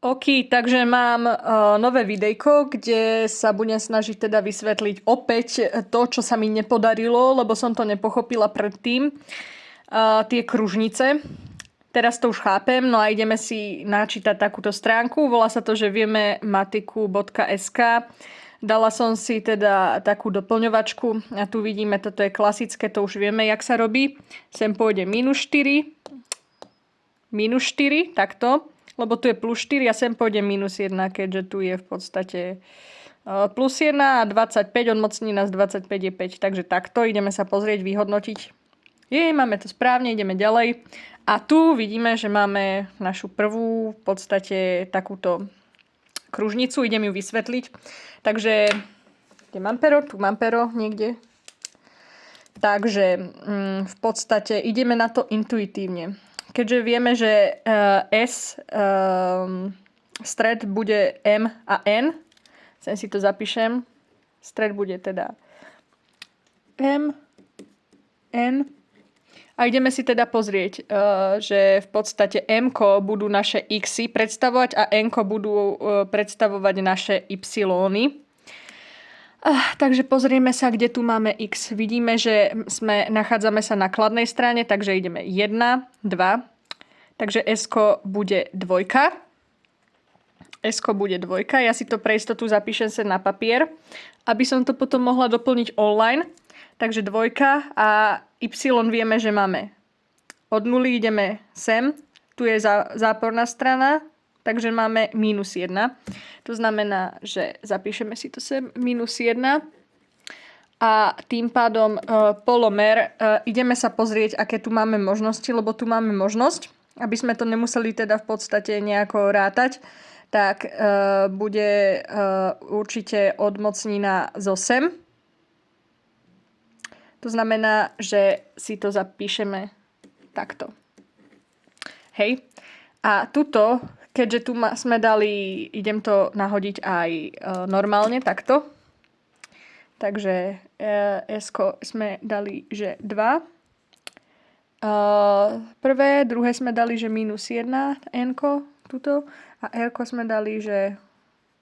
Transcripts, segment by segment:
OK, takže mám nové videjko, kde sa budem snažiť teda vysvetliť opäť to, čo sa mi nepodarilo, lebo som to nepochopila predtým. Tie kružnice. Teraz to už chápem, no a ideme si načítať takúto stránku. Volá sa to, že viemematiku.sk. Dala som si teda takú doplňovačku a tu vidíme, toto je klasické, to už vieme, jak sa robí. Sem pôjde -4, -4, takto. Lebo tu je +4 a sem pôjde -1, keďže tu je v podstate +1 a 25, odmocnina z 25 je 5. Takže takto, ideme sa pozrieť, vyhodnotiť. Máme to správne, ideme ďalej. A tu vidíme, že máme našu prvú v podstate takúto kružnicu, idem ju vysvetliť. Takže, kde mám pero? Tu mám pero niekde. Takže v podstate ideme na to intuitívne. Keďže vieme, že stred bude M a N, sem si to zapíšem, stred bude teda M, N a ideme si teda pozrieť, že v podstate M-ko budú naše X predstavovať a N-ko budú predstavovať naše Y. Takže pozrieme sa, kde tu máme X. Vidíme, že nachádzame sa na kladnej strane, takže ideme 1, 2. Takže S-ko bude 2. S-ko bude 2. Ja si to pre istotu zapíšem sa na papier, aby som to potom mohla doplniť online. Takže 2 a Y vieme, že máme. Od 0 ideme sem. Tu je záporná strana. Takže máme -1. To znamená, že zapíšeme si to sem -1. A tým pádom polomer, ideme sa pozrieť, aké tu máme možnosti, lebo tu máme možnosť, aby sme to nemuseli teda v podstate nejako rátať, tak bude určite odmocnina z 8. To znamená, že si to zapíšeme takto. Hej. A tuto, keďže tu sme dali, idem to nahodiť aj normálne, takto. Takže S-ko sme dali, že 2. Prvé, druhé sme dali, že -1, N-ko, tuto. A R-ko sme dali, že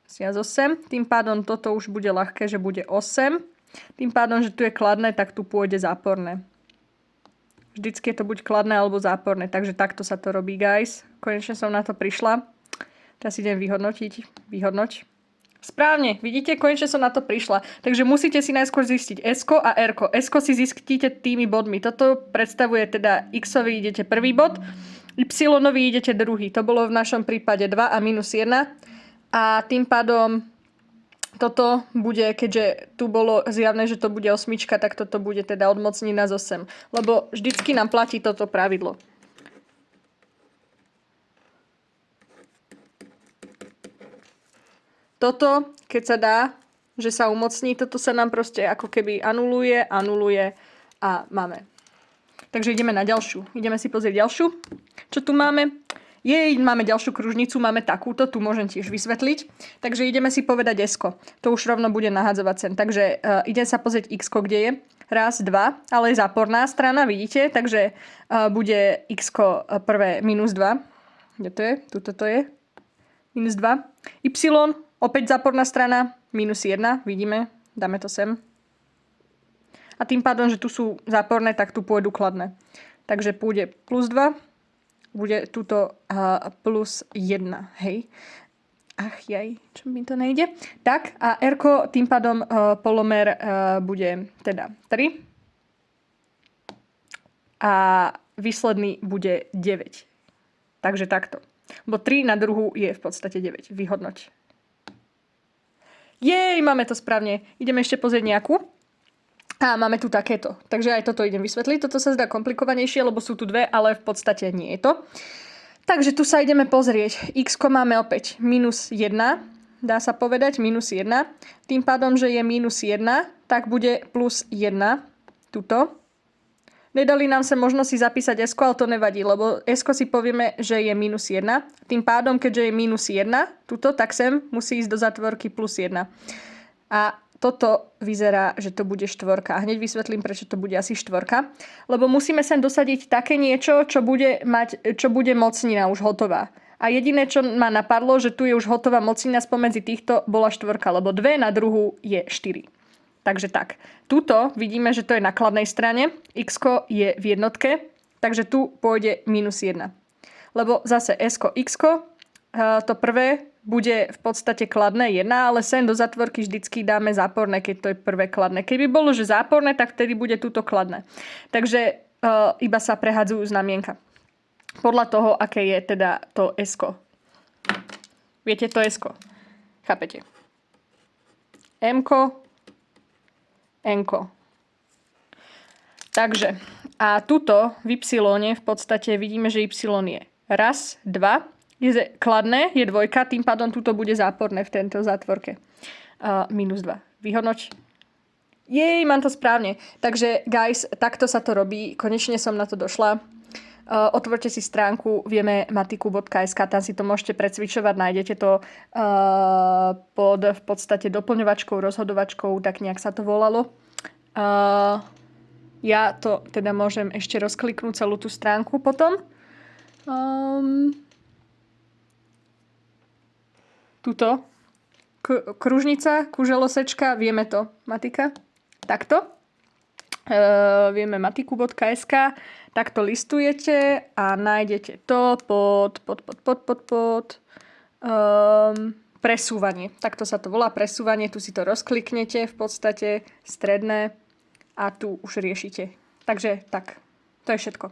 z 8. Tým pádom toto už bude ľahké, že bude 8. Tým pádom, že tu je kladné, tak tu pôjde záporné. Vždycky je to buď kladné alebo záporné. Takže takto sa to robí, guys. Konečne som na to prišla. Teraz idem vyhodnotiť. Vyhodnoť. Správne, vidíte? Konečne som na to prišla. Takže musíte si najskôr zistiť S-ko a R-ko. S-ko si zistíte tými bodmi. Toto predstavuje teda X-ovi idete prvý bod, Y-ovi idete druhý. To bolo v našom prípade 2 a -1. A tým pádom toto bude, keďže tu bolo zjavné, že to bude 8, tak toto bude teda odmocnina z 8. Lebo vždycky nám platí toto pravidlo. Toto, keď sa dá, že sa umocní, toto sa nám proste ako keby anuluje a máme. Takže ideme na ďalšiu. Ideme si pozrieť ďalšiu. Čo tu máme? Máme ďalšiu kružnicu, máme takúto, tu môžem tiež vysvetliť. Takže ideme si povedať S-ko. To už rovno bude nahádzovať sem. Takže idem sa pozrieť X-ko, kde je. 1, 2, ale je záporná strana, vidíte? Takže bude X-ko prvé -2. Kde to je? Tuto to je. -2. Y, opäť záporná strana, -1, vidíme. Dáme to sem. A tým pádom, že tu sú záporné, tak tu pôjdu kladné. Takže pôjde +2. Bude tuto +1, hej. Ach jaj, čo mi to nejde. Tak a R-ko tým pádom polomer bude teda 3. A výsledný bude 9. Takže takto. Bo 3 na druhú je v podstate 9. Vyhodnoť. Máme to správne. Ideme ešte pozrieť nejakú. A máme tu takéto. Takže aj toto idem vysvetliť. Toto sa zdá komplikovanejšie, lebo sú tu dve, ale v podstate nie je to. Takže tu sa ideme pozrieť. X-ko máme opäť -1. Dá sa povedať -1. Tým pádom, že je -1, tak bude +1. Tuto. Nedali nám sa možno si zapísať S-ko, ale to nevadí, lebo S-ko si povieme, že je -1. Tým pádom, keďže je -1, tuto, tak sem musí ísť do zatvorky +1. A toto vyzerá, že to bude 4. A hneď vysvetlím, prečo to bude asi 4. Lebo musíme sem dosadiť také niečo, čo bude mocnina už hotová. A jediné, čo ma napadlo, že tu je už hotová mocnina spomedzi týchto, bola 4, lebo 2 na druhú je 4. Takže tak. Tuto vidíme, že to je na kladnej strane. X je v jednotke, takže tu pôjde -1. Lebo zase S, X, to prvé bude v podstate kladné 1, ale sem do zatvorky vždycky dáme záporné, keď to je prvé kladné. Keby bolo, že záporné, tak vtedy bude tuto kladné. Takže iba sa prehadzujú znamienka. Podľa toho, aké je teda to S-ko. Viete, to S-ko. Chápete? M-ko, N-ko. Takže, a tuto v Y v podstate vidíme, že Y je raz, 2, je kladné, je 2, tým pádom tuto bude záporné v tejto zátvorke. -2. Vyhodnoť. Jej, mám to správne. Takže, guys, takto sa to robí. Konečne som na to došla. Otvorte si stránku viemematiku.sk, tam si to môžete precvičovať, nájdete to pod v podstate doplňovačkou, rozhodovačkou, tak nejak sa to volalo. Ja to teda môžem ešte rozkliknúť celú tú stránku potom. Tuto. Kružnica, kuželosečka, vieme to. Matika. Takto. Viemematiku.sk. Takto listujete a nájdete to pod presúvanie. Takto sa to volá presúvanie. Tu si to rozkliknete v podstate stredné a tu už riešite. Takže tak, to je všetko.